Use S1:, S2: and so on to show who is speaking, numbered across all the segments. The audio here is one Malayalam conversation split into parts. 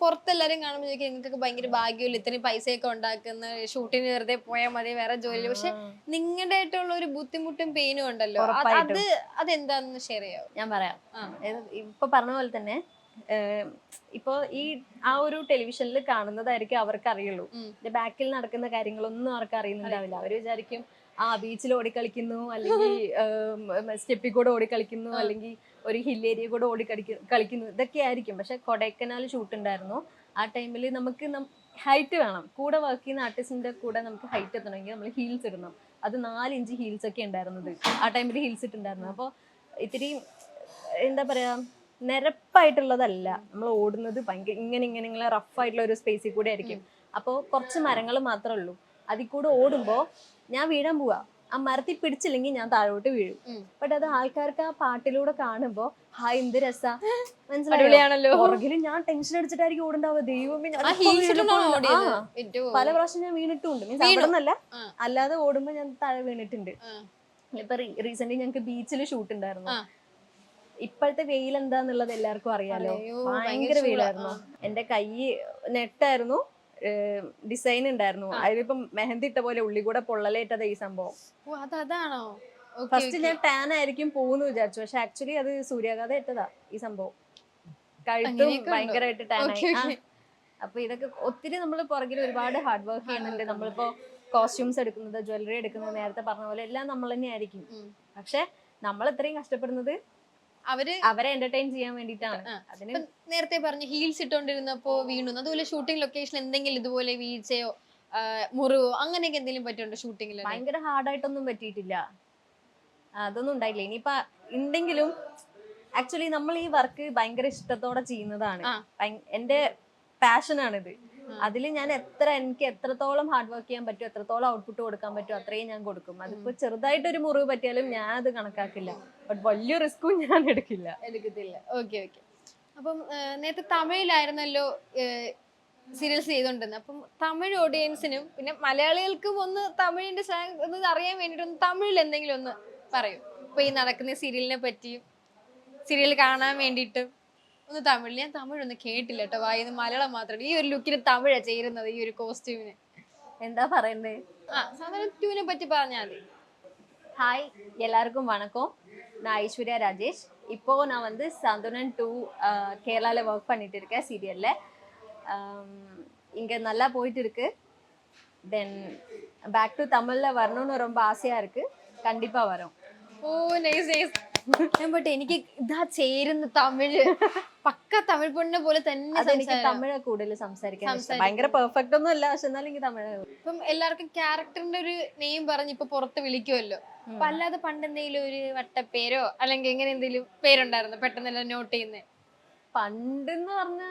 S1: പുറത്തെല്ലാരും കാണുമ്പോഴേക്കും നിങ്ങൾക്കൊക്കെ ഭയങ്കര ഭാഗ്യമില്ല, ഇത്രയും പൈസയൊക്കെ ഉണ്ടാക്കുന്ന, ഷൂട്ടിന് വെറുതെ പോയാൽ മതി, വേറെ ജോലി. പക്ഷെ നിങ്ങളുടെ ആയിട്ടുള്ള ഒരു ബുദ്ധിമുട്ടും പെയിനും ഉണ്ടല്ലോ, അത് അതെന്താന്ന് ഷെയർ ചെയ്യാവോ?
S2: ഞാൻ പറയാം. ഇപ്പൊ പറഞ്ഞ പോലെ തന്നെ ഇപ്പൊ ഈ ആ ഒരു ടെലിവിഷനിൽ കാണുന്നതായിരിക്കും അവർക്ക് അറിയുള്ളൂ. ബാക്കിൽ നടക്കുന്ന കാര്യങ്ങളൊന്നും അവർക്ക് അറിയുന്നുണ്ടാവില്ല. അവര് വിചാരിക്കും ബീച്ചിൽ ഓടിക്കളിക്കുന്നു, അല്ലെങ്കിൽ സ്റ്റെപ്പിൽ കൂടെ ഓടിക്കളിക്കുന്നു, അല്ലെങ്കിൽ ഒരു ഹിൽ ഏരിയ കൂടെ കളിക്കുന്നു, ഇതൊക്കെ ആയിരിക്കും. പക്ഷെ കൊടൈക്കനാൽ ഷൂട്ട് ഉണ്ടായിരുന്നു. ആ ടൈമിൽ നമുക്ക് ഹൈറ്റ് വേണം. കൂടെ വർക്ക് ചെയ്യുന്ന ആർട്ടിസ്റ്റിന്റെ കൂടെ നമുക്ക് ഹൈറ്റ് എത്തണമെങ്കിൽ നമ്മൾ ഹീൽസ് ഇടണം. അത് 4 ഇഞ്ച് ഹീൽസ് ഒക്കെ ഉണ്ടായിരുന്നത്. ആ ടൈമിൽ ഹീൽസ് ഇട്ടുണ്ടായിരുന്നു. അപ്പോൾ ഇത്തിരി എന്താ പറയാ, നിരപ്പായിട്ടുള്ളതല്ല നമ്മൾ ഓടുന്നത്. ഭയങ്കര ഇങ്ങനെ റഫായിട്ടുള്ള ഒരു സ്പേസിൽ കൂടെ ആയിരിക്കും. അപ്പോൾ കുറച്ച് മരങ്ങൾ മാത്രമേ ഉള്ളൂ. അതിൽ കൂടെ ഓടുമ്പോൾ ഞാൻ വീഴാൻ പോവാ. ആ മരത്തിൽ പിടിച്ചില്ലെങ്കിൽ ഞാൻ താഴോട്ട് വീഴും. ബട്ട് അത് ആൾക്കാർക്ക് ആ പാട്ടിലൂടെ കാണുമ്പോ എന്ത് രസാ, മനസ്സിലായോ? പുറകില് ഞാൻ ടെൻഷൻ അടിച്ചിട്ടായിരിക്കും ഓടുണ്ടാവുക. ദൈവമേ, പല പ്രാവശ്യം ഞാൻ വീണിട്ടുണ്ട്. മീൻസ് അവിടെ നിന്നല്ല, അല്ലാതെ ഓടുമ്പോ ഞാൻ താഴെ വീണിട്ടുണ്ട്. ഇപ്പൊ റീസെന്റ് ഞങ്ങക്ക് ബീച്ചിൽ ഷൂട്ട് ഉണ്ടായിരുന്നു. ഇപ്പോഴത്തെ വെയിൽ എന്താന്നുള്ളത് എല്ലാവർക്കും അറിയാലോ. ഭയങ്കര വെയിലായിരുന്നു. എന്റെ കൈ നെട്ടായിരുന്നു, ഡിസൈൻ ഉണ്ടായിരുന്നു. അതിലിപ്പം മെഹന്തി ഇട്ട പോലെ ഉള്ളി കൂടെ പൊള്ളലേറ്റത് ഈ സംഭവം.
S1: അതാണോ?
S2: ഫസ്റ്റ് ഞാൻ ടാൻ ആയിരിക്കും പോകുന്നു വിചാരിച്ചു. പക്ഷെ ആക്ച്വലി അത് സൂര്യാഘാതം ഇട്ടതാ ഈ സംഭവം. കഴുത്തും ഭയങ്കരമായിട്ട് ടാൻ ആയി. അപ്പൊ ഇതൊക്കെ ഒത്തിരി നമ്മൾ പുറകിൽ ഒരുപാട് ഹാർഡ് വർക്ക് ചെയ്യുന്നുണ്ട്. നമ്മളിപ്പോ കോസ്റ്റ്യൂംസ് എടുക്കുന്നത്, ജ്വല്ലറി എടുക്കുന്നത്, നേരത്തെ പറഞ്ഞ പോലെ എല്ലാം നമ്മൾ തന്നെ ആയിരിക്കും. പക്ഷെ നമ്മൾ ഇത്രയും കഷ്ടപ്പെടുന്നത് അവരെ എന്റർടൈൻ ചെയ്യാൻ വേണ്ടിട്ടാണ്. അതിന്
S1: നേരത്തെ പറഞ്ഞു ഹീൽസ് ഇട്ടോണ്ടിരുന്നപ്പോ വീണു. അതുപോലെ ഷൂട്ടിംഗ് ലൊക്കേഷനിൽ എന്തെങ്കിലും ഇതുപോലെ വീഴ്ചയോ മുറിവോ അങ്ങനെയൊക്കെ എന്തെങ്കിലും പറ്റുണ്ടോ ഷൂട്ടിങ്ങിൽ?
S2: ഭയങ്കര ഹാർഡായിട്ടൊന്നും പറ്റിയിട്ടില്ല, അതൊന്നും ഉണ്ടായില്ല. ഇനിയിപ്പൊ ഉണ്ടെങ്കിലും ആക്ച്വലി നമ്മൾ ഈ വർക്ക് ഭയങ്കര ഇഷ്ടത്തോടെ ചെയ്യുന്നതാണ്. എന്റെ പാഷനാണിത്. അതിൽ ഞാൻ എനിക്ക് എത്രത്തോളം ഹാർഡ് വർക്ക് ചെയ്യാൻ പറ്റും, എത്രത്തോളം ഔട്ട്പുട്ട് കൊടുക്കാൻ പറ്റും, അത്രയും ഞാൻ കൊടുക്കും. അതിപ്പോ ചെറുതായിട്ടൊരു മുറിവ് പറ്റിയാലും ഞാൻ അത് കണക്കാക്കില്ല. ബട്ട് വലിയ റിസ്ക്കും ഞാൻ എടുക്കത്തില്ല.
S1: ഓക്കെ. അപ്പം നേരത്തെ തമിഴിലായിരുന്നല്ലോ സീരിയൽസ് ചെയ്തോണ്ടിരുന്നത്. അപ്പം തമിഴ് ഓഡിയൻസിനും പിന്നെ മലയാളികൾക്കും ഒന്ന് തമിഴിന്റെ സ്ലാങ് ഒന്ന് അറിയാൻ വേണ്ടിട്ട് ഒന്ന് തമിഴിൽ എന്തെങ്കിലും ഒന്ന് പറയൂ. ഇപ്പൊ ഈ നടക്കുന്ന സീരിയലിനെ പറ്റിയും സീരിയൽ കാണാൻ വേണ്ടിയിട്ട് ഒന്ന് തമിഴ്. ഞാൻ തമിഴൊന്നും കേട്ടില്ല കേട്ടോ, വായിന്ന് മലയാളം മാത്രമല്ല. ഈ ഒരു ലുക്കിന് തമിഴാ ചേരുന്നത്, ഈ ഒരു കോസ്റ്റ്യൂമിന്.
S2: എന്താ പറയണ്ടേ?
S1: സാധാരണ ട്യൂനെ പറ്റി പറഞ്ഞാൽ മതി.
S2: ஹாய், எல்லாருக்கும் வணக்கம். நான் ஐஸ்வர்யா ராஜேஷ். இப்போ நான் வந்து சந்துனன் 2 கேரளாவில் ஒர்க் பண்ணிட்டு இருக்கேன் சீரியலில். இங்கே நல்லா போயிட்டு இருக்கு. தென் பேக் டு தமிழில் வரணும்னு ரொம்ப ஆசையாக இருக்குது. கண்டிப்பாக வரோம்.
S1: ഓ നൈസ്. ബട്ട് എനിക്ക് ഇതാ ചേരുന്ന തമിഴ്, പക്ക തമിഴ് പെണ്ണിനെ പോലെ തന്നെ.
S2: എനിക്ക് തമിഴ് കൂടുതൽ സംസാരിക്കാൻ ഭയങ്കര പെർഫെക്റ്റ് ഒന്നും അല്ല, പക്ഷെ എന്നാലും എനിക്ക് തമിഴ്.
S1: ഇപ്പം എല്ലാവർക്കും ക്യാരക്ടറിന്റെ ഒരു നെയിം പറഞ്ഞ് ഇപ്പൊ പുറത്ത് വിളിക്കുമല്ലോ. അപ്പൊ അല്ലാതെ പണ്ട് എന്തെങ്കിലും ഒരു വട്ടപ്പേരോ അല്ലെങ്കിൽ എങ്ങനെ എന്തെങ്കിലും പേരുണ്ടായിരുന്നു പെട്ടെന്നെല്ലാം നോട്ട് ചെയ്യുന്നേ?
S2: പണ്ടെന്ന് പറഞ്ഞ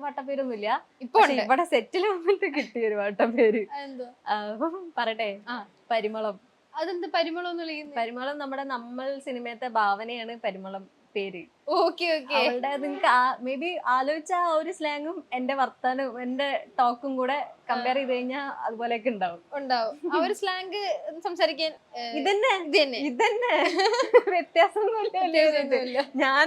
S2: വട്ടപ്പേരൊന്നുമില്ല. ഇപ്പൊ ഇവിടെ സെറ്റിൽ വന്നിട്ട് കിട്ടിയ ഒരു വട്ടപ്പേര് പറയട്ടെ, പരിമളം.
S1: അതെന്ത് പരിമളം?
S2: പരിമളം നമ്മൾ സിനിമയത്തെ ഭാവനയാണ് പരിമളം പേര്.
S1: അവളുടെ
S2: നിങ്ങക്ക് മേ ബി ആലോചിച്ച ആ ഒരു സ്ലാങ്ങും എന്റെ വർത്താനവും എന്റെ ടോക്കും കൂടെ കമ്പയർ ചെയ്ത് കഴിഞ്ഞാൽ അതുപോലെയൊക്കെ ഉണ്ടാവും.
S1: ആ ഒരു സ്ലാങ് സംസാരിക്കാൻ
S2: ഇതന്നെ വ്യത്യാസമൊന്നുമില്ല. ഞാൻ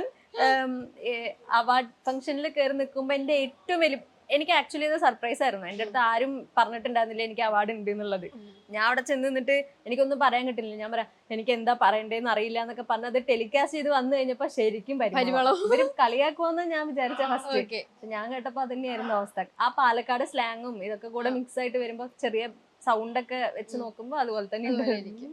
S2: അവാർഡ് ഫംഗ്ഷനിൽ കയറി നിൽക്കുമ്പോ എന്റെ ഏറ്റവും വലിയ, എനിക്ക് ആക്ച്വലി ഇത് സർപ്രൈസ് ആയിരുന്നു. എൻ്റെ അടുത്ത് ആരും പറഞ്ഞിട്ടുണ്ടായിരുന്നില്ല എനിക്ക് അവാർഡ് ഉണ്ട് എന്നുള്ളത്. ഞാൻ അവിടെ ചെന്ന് നിന്നിട്ട് എനിക്കൊന്നും പറയാൻ കിട്ടില്ല. ഞാൻ പറയാം എനിക്ക് എന്താ പറയണ്ടേന്ന് അറിയില്ല എന്നൊക്കെ പറഞ്ഞത് ടെലികാസ്റ്റ് ചെയ്ത് വന്നു കഴിഞ്ഞപ്പോ ശരിക്കും പരിമളം. ഇവര് കളിയാക്കുമെന്ന് ഞാൻ വിചാരിച്ച ഫസ്റ്റ്. ഞാൻ കേട്ടപ്പോ അതന്നെയായിരുന്നു അവസ്ഥ. ആ പാലക്കാട് സ്ലാങ്ങും ഇതൊക്കെ കൂടെ മിക്സ് ആയിട്ട് വരുമ്പോ ചെറിയ സൗണ്ട് ഒക്കെ വെച്ച് നോക്കുമ്പോ അതുപോലെ തന്നെ ഉണ്ടായിരിക്കും.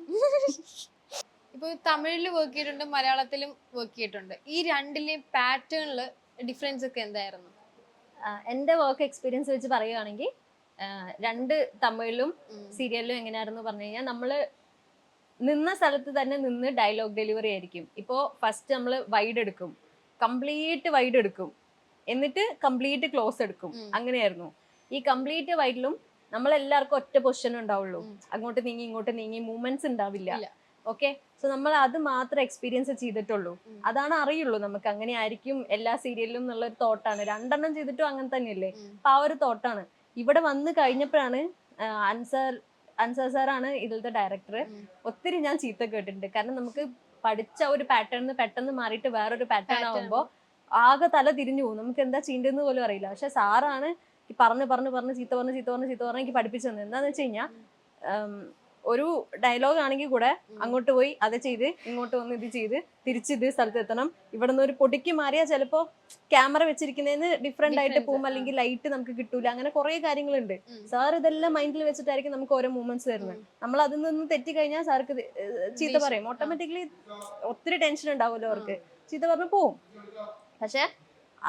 S1: ഇപ്പൊ തമിഴില് വർക്ക് ചെയ്തിട്ടുണ്ട്, മലയാളത്തിലും വർക്ക് ചെയ്തിട്ടുണ്ട്. ഈ രണ്ടിലെയും പാറ്റേണില് ഡിഫറൻസ് ഒക്കെ എന്തായിരുന്നു?
S2: എൻ്റെ വർക്ക് എക്സ്പീരിയൻസ് വെച്ച് പറയുകയാണെങ്കിൽ രണ്ട് തമിഴിലും സീരിയലിലും എങ്ങനെയായിരുന്നു പറഞ്ഞു കഴിഞ്ഞാൽ, നമ്മള് നിന്ന സ്ഥലത്ത് തന്നെ നിന്ന് ഡയലോഗ് ഡെലിവറി ആയിരിക്കും. ഇപ്പോൾ ഫസ്റ്റ് നമ്മൾ വൈഡ് എടുക്കും, കംപ്ലീറ്റ് വൈഡ് എടുക്കും, എന്നിട്ട് കംപ്ലീറ്റ് ക്ലോസ് എടുക്കും. അങ്ങനെയായിരുന്നു. ഈ കംപ്ലീറ്റ് വൈഡിലും നമ്മളെല്ലാവർക്കും ഒറ്റ പൊസിഷൻ ഉണ്ടാവുള്ളൂ. അങ്ങോട്ട് നീങ്ങി ഇങ്ങോട്ട് നീങ്ങി മൂവ്മെന്റ്സ് ഉണ്ടാവില്ല. ഓക്കെ, സോ നമ്മൾ അത് മാത്രം എക്സ്പീരിയൻസ് ചെയ്തിട്ടുള്ളൂ. അതാണ് അറിയുള്ളൂ നമുക്ക്. അങ്ങനെ ആയിരിക്കും എല്ലാ സീരിയലിലും എന്നുള്ള ഒരു തോട്ടാണ്. 2 എണ്ണം ചെയ്തിട്ടും അങ്ങനെ തന്നെയല്ലേ. അപ്പൊ ആ ഒരു തോട്ടാണ് ഇവിടെ വന്ന് കഴിഞ്ഞപ്പോഴാണ്. അൻസാർ സാറാണ് ഇതിലത്തെ ഡയറക്ടർ. ഒത്തിരി ഞാൻ ചീത്ത കേട്ടിട്ടുണ്ട്. കാരണം നമുക്ക് പഠിച്ച ഒരു പാറ്റേൺ പെട്ടെന്ന് മാറിയിട്ട് വേറൊരു പാറ്റേൺ ആവുമ്പോ ആകെ തല തിരിഞ്ഞു പോകും, നമുക്ക് എന്താ ചെയ്യേണ്ടതെന്ന് പോലും അറിയില്ല. പക്ഷെ സാറാണ് ഈ പറഞ്ഞ് ചീത്ത പറഞ്ഞ് എനിക്ക് പഠിപ്പിച്ചു തന്നത്. എന്താന്ന് വെച്ച് കഴിഞ്ഞാൽ ഒരു ഡയലോഗ് ആണെങ്കിൽ കൂടെ അങ്ങോട്ട് പോയി അത് ചെയ്ത് ഇങ്ങോട്ട് വന്ന് ഇത് ചെയ്ത് തിരിച്ച് ഇത് സ്ഥലത്ത് എത്തണം, ഇവിടെ നിന്ന് ഒരു പൊടിക്ക് മാറിയാൽ ചിലപ്പോ ക്യാമറ വെച്ചിരിക്കുന്നതിന് ഡിഫറെന്റ് ആയിട്ട് പോകും, അല്ലെങ്കിൽ ലൈറ്റ് നമുക്ക് കിട്ടൂല, അങ്ങനെ കുറെ കാര്യങ്ങളുണ്ട്. സാർ ഇതെല്ലാം മൈൻഡിൽ വെച്ചിട്ടായിരിക്കും നമുക്ക് ഓരോ മൂവ്മെന്റ്സ് തരുന്നത്. നമ്മൾ അതിൽ നിന്ന് തെറ്റിക്കഴിഞ്ഞാൽ സാർക്ക് ചീത്ത പറയും, ഓട്ടോമാറ്റിക്കലി ഒത്തിരി ടെൻഷൻ ഉണ്ടാവുമല്ലോ അവർക്ക്, ചീത്ത പറഞ്ഞു പോവും. പക്ഷെ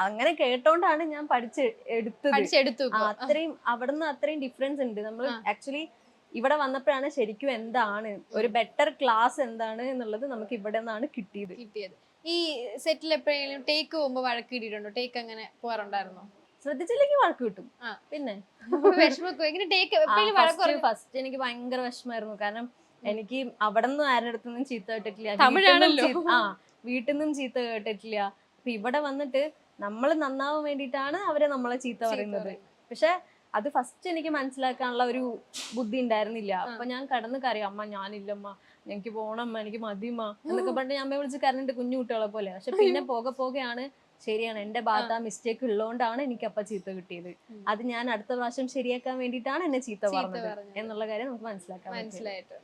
S2: അങ്ങനെ കേട്ടോണ്ടാണ് ഞാൻ പഠിച്ചെടുത്തത്. അത്രയും അവിടുന്ന് അത്രയും ഡിഫറൻസ് ഉണ്ട്. നമ്മൾ ആക്ച്വലി ഇവിടെ വന്നപ്പോഴാണ് ശരിക്കും എന്താണ് ഒരു ബെറ്റർ ക്ലാസ് എന്താണ് എന്നുള്ളത് നമുക്ക് ഇവിടെ നിന്നാണ് കിട്ടിയത്.
S1: ഈ സെറ്റിൽ എപ്പോഴെങ്കിലും ടേക്ക് പോകുമ്പോ വഴക്ക് കിട്ടിയിട്ടുണ്ടോ? ടേക്ക് അങ്ങനെ പോകാറുണ്ടായിരുന്നോ?
S2: ശ്രദ്ധിച്ചില്ലെങ്കിൽ വഴക്ക് കിട്ടും. പിന്നെ ഫസ്റ്റ് എനിക്ക് ഭയങ്കര വിഷമായിരുന്നു. കാരണം എനിക്ക് അവിടെ നിന്നും ആരുടെ അടുത്തൊന്നും ചീത്ത കേട്ടിട്ടില്ല, വീട്ടിൽ നിന്നും ചീത്ത കേട്ടിട്ടില്ല. അപ്പൊ ഇവിടെ വന്നിട്ട് നമ്മൾ നന്നാവാൻ വേണ്ടിയിട്ടാണ് അവരെ നമ്മളെ ചീത്ത പറയുന്നത്. പക്ഷെ അത് ഫസ്റ്റ് എനിക്ക് മനസ്സിലാക്കാനുള്ള ഒരു ബുദ്ധി ഉണ്ടായിരുന്നില്ല. അപ്പൊ ഞാൻ കടന്ന് കരയും, അമ്മ ഞാനില്ലമ്മ, എനിക്ക് പോണമ്മ, എനിക്ക് മതിയമ്മ എന്നൊക്കെ പറഞ്ഞിട്ട് ഞാൻ അമ്മയെ വിളിച്ച് കരഞ്ഞിട്ട് കുഞ്ഞു കുട്ടികളെ പോലെ. പക്ഷെ പിന്നെ പോകെയാണ് ശരിയാണ്, എന്റെ ഭാഗത്ത് ആ മിസ്റ്റേക്ക് ഉള്ളതുകൊണ്ടാണ് എനിക്ക് അപ്പൊ ചീത്ത കിട്ടിയത്. അത് ഞാൻ അടുത്ത പ്രാവശ്യം ശരിയാക്കാൻ വേണ്ടിയിട്ടാണ് എന്നെ ചീത്ത പറഞ്ഞത് എന്നുള്ള കാര്യം നമുക്ക് മനസ്സിലാക്കാൻ
S1: മനസ്സിലായിട്ട്